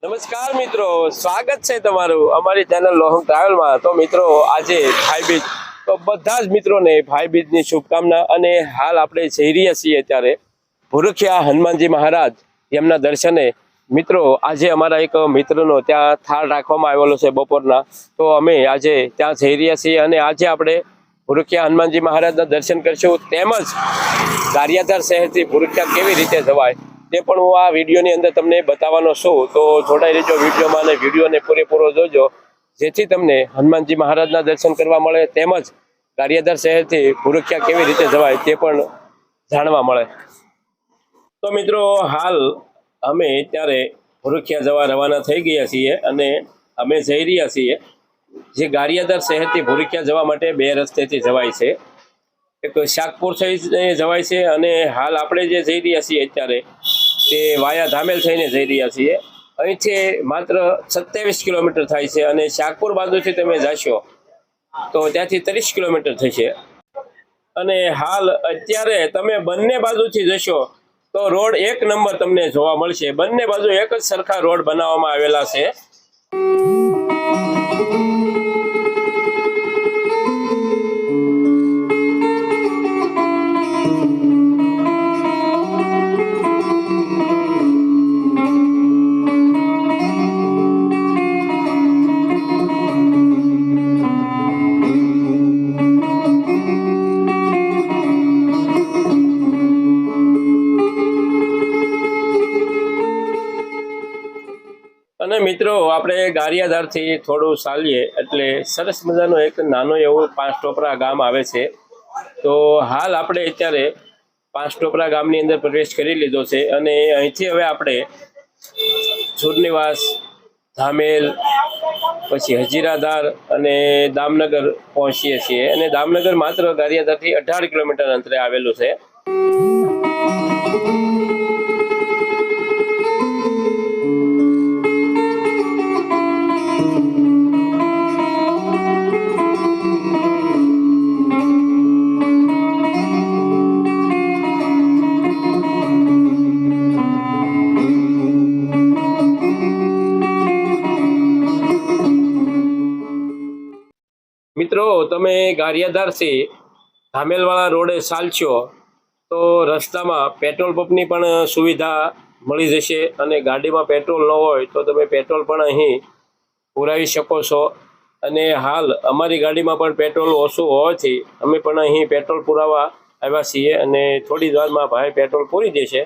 નમસ્કાર મિત્રો, સ્વાગત છે તમારું અમારી ચેનલ લોહંગ ટ્રાવેલમાં। તો મિત્રો આજે ભાઈબીજ, તો બધા જ મિત્રોને ભાઈબીજની શુભકામના। અને હાલ આપણે જઈ રહ્યા છીએ ત્યારે ભુરખિયા હનુમાનજી મહારાજ એમના દર્શને। મિત્રો આજે અમારા એક મિત્રનો ત્યાં થાળ રાખવામાં આવેલો છે બપોરના, તો અમે આજે ત્યાં જઈ રહ્યા છીએ અને આજે આપણે ભુરખિયા હનુમાનજી મહારાજના દર્શન કરશું, તેમજ ગારિયાધાર શહેરથી ભુરખિયા કેવી રીતે જવાય તે પણ હું આ વિડીયોની અંદર તમને બતાવવાનો છું। તો જોડાઈ રહેજો વિડીયોમાં અને વિડીયોને પૂરેપૂરો જોજો, જેથી તમને હનુમાનજી મહારાજના દર્શન કરવા મળે, તેમજ ગારિયાધાર શહેરથી ભુરખિયા કેવી રીતે જવાય તે પણ જાણવા મળે। તો મિત્રો હાલ અમે ત્યારે ભુરખિયા જવા રવાના થઈ ગયા છીએ અને અમે જઈ રહ્યા છીએ જે ગારિયાધાર શહેરથી ભુરખિયા જવા માટે બે રસ્તેથી જવાય છે। એક શાકપુર થઈને જવાય છે અને હાલ આપણે જે જઈ રહ્યા છીએ અત્યારે તે વાયા ધામેલ થઈને જઈ રહ્યા છીએ। અહીંથી માત્ર 27 કિલોમીટર થાય છે અને શાકપુર બાજુથી તમે જશો તો ત્યાંથી 30 કિલોમીટર થશે। અને હાલ અત્યારે તમે બંને બાજુથી જશો તો રોડ એક નંબર તમને જોવા મળશે। બંને બાજુ એક જ સરખા રોડ બનાવવામાં આવેલા છે। અને મિત્રો આપણે ગારિયાધારથી થોડું ચાલીએ એટલે સરસ મજાનું એક નાનું એવું પાંચટોપરા ગામ આવે છે। તો હાલ આપણે અત્યારે પાંચટોપરા ગામની અંદર પ્રવેશ કરી લીધો છે અને અહીંથી હવે આપણે સુરનિવાસ, ધામેલ, પછી હજીરાધાર અને દામનગર પહોંચીએ છીએ। અને દામનગર માત્ર ગારિયાધારથી 18 કિલોમીટર અંતરે આવેલું છે। મિત્રો તમે ગારિયાધારથી ધામેલવાળા રોડે ચાલશો તો રસ્તામાં પેટ્રોલ પંપની પણ સુવિધા મળી જશે અને ગાડીમાં પેટ્રોલ ન હોય તો તમે પેટ્રોલ પણ અહીં પુરાવી શકો છો। અને હાલ અમારી ગાડીમાં પણ પેટ્રોલ ઓછું હોવાથી અમે પણ અહીં પેટ્રોલ પુરાવા આવ્યા છીએ અને થોડી જ વારમાં ભાઈ પેટ્રોલ પૂરી દેશે।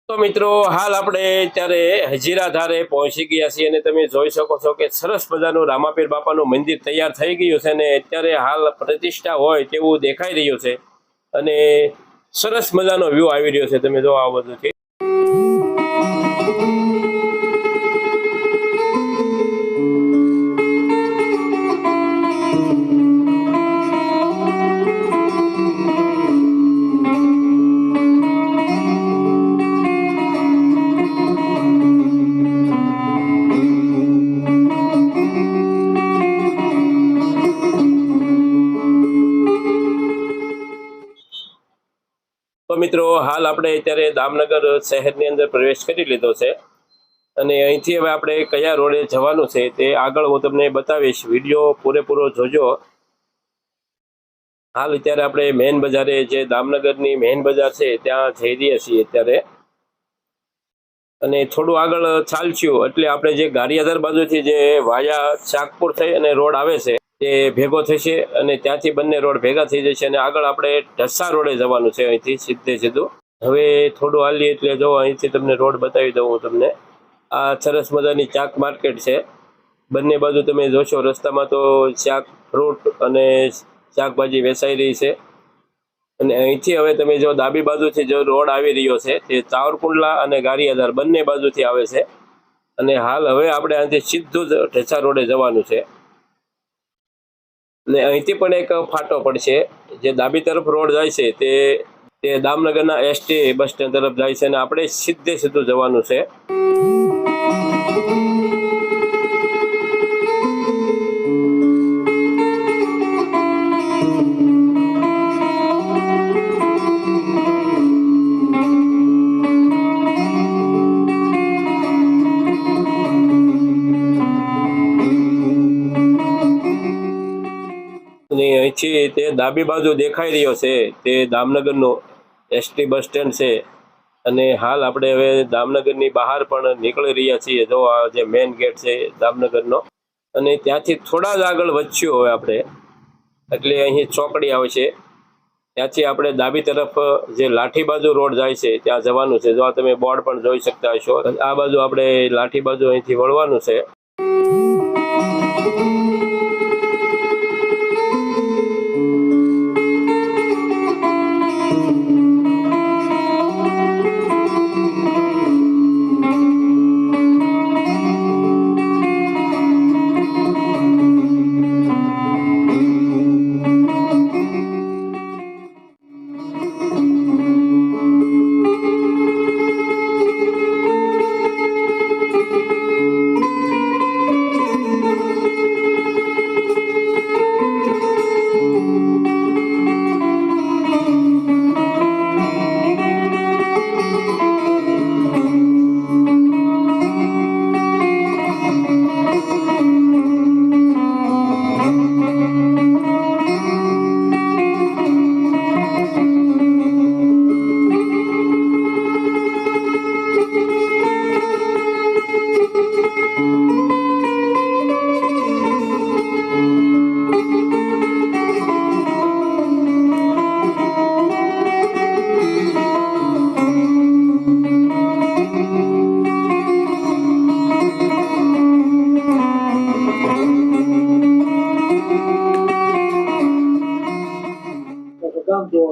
તો મિત્રો હાલ આપણે ત્યારે હજીરાધારે પહોંચી ગયા છીએ અને તમે જોઈ શકો છો કે સરસ મજાનું રામાપીર બાપાનું મંદિર તૈયાર થઈ ગયું છે અને અત્યારે હાલ પ્રતિષ્ઠા હોય તેવું દેખાઈ રહ્યું છે અને સરસ મજાનો વ્યૂ આવી રહ્યો છે। તમે જો આ બધું તો મિત્રો હાલ આપણે અત્યારે દામનગર શહેરની અંદર પ્રવેશ કરી લીધો છે અને અહીંથી હવે આપણે કયા રોડે જવાનું છે તે આગળ હું તમને બતાવીશ। વિડીયો પૂરેપૂરો જોજો। હાલ અત્યારે આપણે મેન બજારે, જે દામનગરની મેન બજાર છે ત્યાં જઈ રહ્યા છીએ અત્યારે. અને થોડું આગળ ચાલશું એટલે આપણે જે ગારિયાધાર બાજુથી જે વાયા શાકપુર થઈ અને રોડ આવે છે તે ભેગો થશે અને ત્યાંથી બંને રોડ ભેગા થઈ જશે અને આગળ આપણે ઢસા રોડે જવાનું છે અહીંથી સીધું. હવે થોડું હાલીએ એટલે જો અહીંથી તમને રોડ બતાવી દઉં તમને. આ સરસ મજાની ચાક માર્કેટ છે. બંને બાજુ તમે જોશો રસ્તામાં તો શાક, ફ્રૂટ અને શાકભાજી વેચાઈ રહી છે. અને અહીંથી હવે તમે જો ડાબી બાજુથી જો રોડ આવી રહ્યો છે તે ચાવરકુંડલા અને ગારિયાધાર બંને બાજુથી આવે છે. અને હાલ હવે આપણે અહીંથી સીધું જ ઢસા રોડે જવાનું છે. ને અહીંથી પણ એક ફાટો પડશે. જે ડાબી તરફ રોડ જાય છે તે દામનગરના એસટી બસ સ્ટેન્ડ તરફ જાય છે અને આપણે સીધું જવાનું છે. અહીંથી તે ડાબી બાજુ દેખાઈ રહ્યો છે તે દામનગરનું એસટી બસ સ્ટેન્ડ છે. અને હાલ આપણે હવે દામનગરની બહાર પણ નીકળી રહ્યા છીએ. જો આ જે મેઇન ગેટ છે દામનગરનો, અને ત્યાંથી થોડા જ આગળ વધશું હવે આપણે એટલે અહીં ચોકડી આવે છે. ત્યાંથી આપણે ડાબી તરફ જે લાઠી બાજુ રોડ જાય છે ત્યાં જવાનું છે. જો આ તમે બોર્ડ પણ જોઈ શકતા હશો. આ બાજુ આપણે લાઠી બાજુ અહીંથી વળવાનું છે.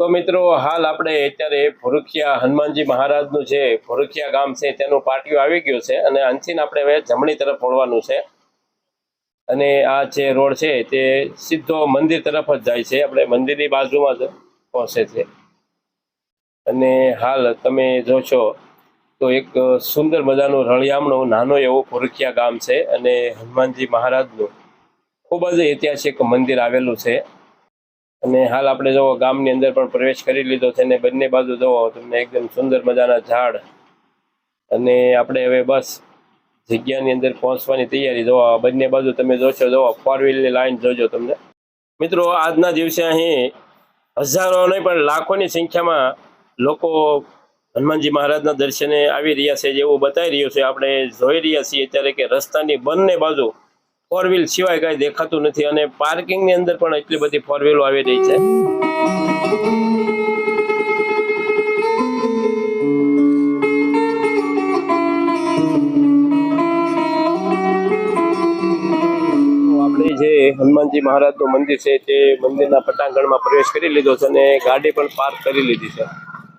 તો મિત્રો હાલ આપણે અત્યારે ભોરખિયા હનુમાનજી મહારાજનું જે ભોરખિયા ગામ છે તેનું પાટિયું આવી ગયું છે અને અહીંથી આપણે હવે જમણી તરફ વળવાનું છે. અને આ જે રોડ છે તે સીધો મંદિર તરફ જ જાય છે. આપણે મંદિરની બાજુમાં જ પહોંચે છે. અને હાલ તમે જોશો તો એક સુંદર મજાનું રળિયામણું નાનું એવું ભોરખિયા ગામ છે અને હનુમાનજી મહારાજનું ખૂબ જ ઐતિહાસિક મંદિર આવેલું છે. અને હાલ આપણે જો ગામની અંદર પણ પ્રવેશ કરી લીધો છે અને બંને બાજુ જોવો તમને એકદમ સુંદર મજાના ઝાડ. અને આપણે હવે બસ જગ્યાની અંદર પહોંચવાની તૈયારી. જો બંને બાજુ તમે જોશો, જો 4 વ્હીલની લાઈન જોજો તમને. મિત્રો આજના દિવસે અહીં હજારો નહીં પણ લાખોની સંખ્યામાં લોકો હનુમાનજી મહારાજના દર્શને આવી રહ્યા છે જેવું બતાવી રહ્યું છે. આપણે જોઈ રહ્યા છીએ અત્યારે કે રસ્તાની બંને બાજુ 4 વ્હીલ સિવાય કાંઈ દેખાતું નથી અને પાર્કિંગની અંદર પણ એટલી બધી 4 વ્હીલો આવી રહી છે. આપણે જે હનુમાનજી મહારાજનું મંદિર છે તે મંદિરના પટાંગણમાં પ્રવેશ કરી લીધો છે અને ગાડી પણ પાર્ક કરી લીધી છે.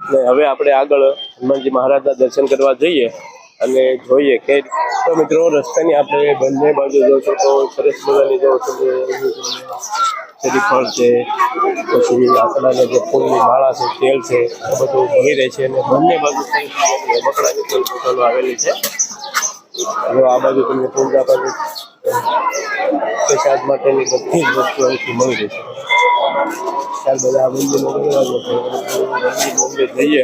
અને હવે આપણે આગળ હનુમાનજી મહારાજના દર્શન કરવા જઈએ અને જોઈએ કે તો મિત્રો રસ્તાની આપણે બંને બાજુ જોશો તો સરસ મજાની જો શ્રીફળ છે, પછી આસનાના જે ફૂલની માળા છે, તેલ છે, એ બધું મળી રહે છે. અને બંને બાજુ રમકડાની પણ દુકાનો આવેલી છે. હવે આ બાજુ તમને પૂજા બાજુ પ્રસાદ માટેની બધી જ વસ્તુ અહીંથી મળી રહે છે. ત્યારબાદ આ મંદિર જઈએ.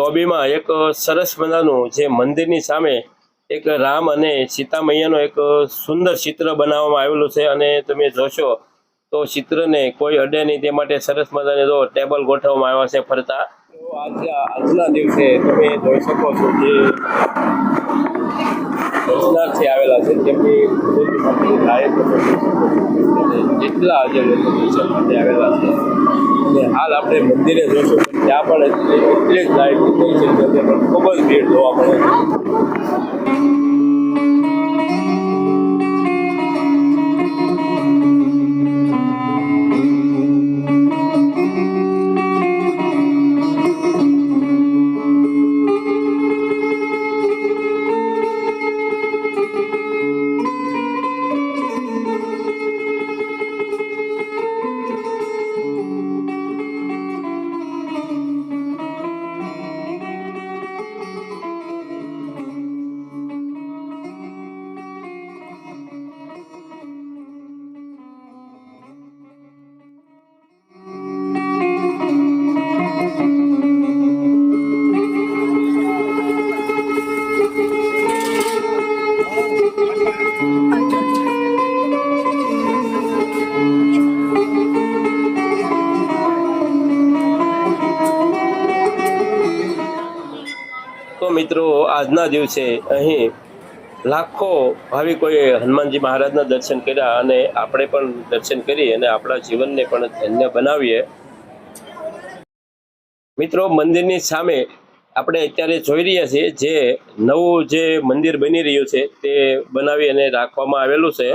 લોબીમાં એક સરસ મજાનું જે મંદિરની સામે એક રામ અને સીતા મૈયાનું એક સુંદર ચિત્ર બનાવવામાં આવેલું છે અને તમે જોશો તો ચિત્રને કોઈ અડે નહીં તે માટે સરસ મજાને જો ટેબલ ગોઠવવામાં આવ્યા છે ફરતા. તો આજના દિવસે તમે જોઈ શકો છો જે દર્શનાર્થી આવેલા છે તેમની જેટલા આજે લોકો દર્શન માટે આવેલા છે અને હાલ આપણે મંદિરે જોઈશું ત્યાં પણ એટલી જ લાઈટ થઈ છે કે પણ ખૂબ જ ભીડ જોવા મળે છે. તો મિત્રો આજના દિવસે અહીં લાખો ભાવિકોએ હનુમાનજી મહારાજના દર્શન કર્યા અને આપણે પણ દર્શન કરી અને આપણા જીવનને પણ ધન્ય બનાવીએ. મિત્રો મંદિરની સામે આપણે અત્યારે જોઈ રહ્યા છીએ જે નવું જે મંદિર બની રહ્યું છે તે બનાવી અને રાખવામાં આવેલું છે.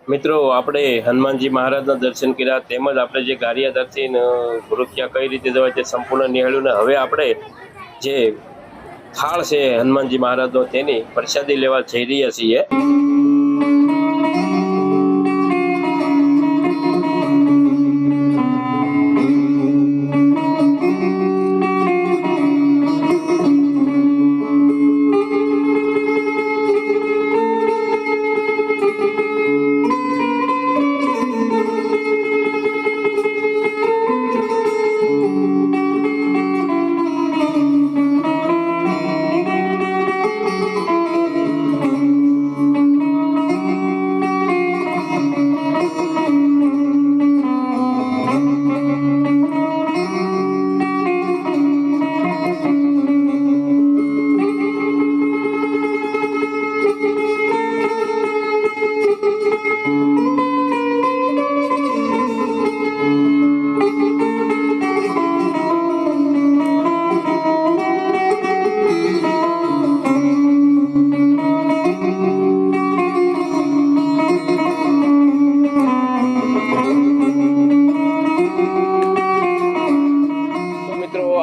મિત્રો આપણે હનુમાનજી મહારાજના દર્શન કર્યા તેમજ આપણે જે ગારિયાધારથી ભૂરખિયા કઈ રીતે જવાય તે સંપૂર્ણ નિહાળ્યું ને હવે આપણે જે થાળ છે હનુમાનજી મહારાજનો તેની પ્રસાદી લેવા જઈ રહ્યા છીએ.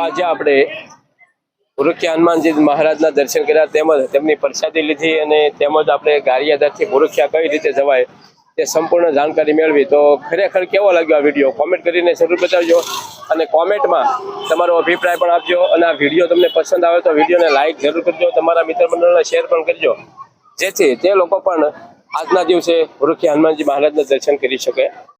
આજે આપણે ભૂરખિયા હનુમાનજી મહારાજના દર્શન કર્યા તેમજ તેમની પ્રસાદી લીધી અને તેમજ આપણે ગારિયાધારથી ભૂરખિયા કઈ રીતે જવાય તે સંપૂર્ણ જાણકારી મેળવી. તો ખરેખર કેવો લાગ્યો આ વિડીયો કોમેન્ટ કરીને જરૂર બતાવજો અને કોમેન્ટમાં તમારો અભિપ્રાય પણ આપજો અને આ વિડીયો તમને પસંદ આવે તો વિડીયોને લાઈક જરૂર કરજો, તમારા મિત્ર મંડળને શેર પણ કરજો જેથી તે લોકો પણ આજના દિવસે ભૂરખિયા હનુમાનજી મહારાજના દર્શન કરી શકે.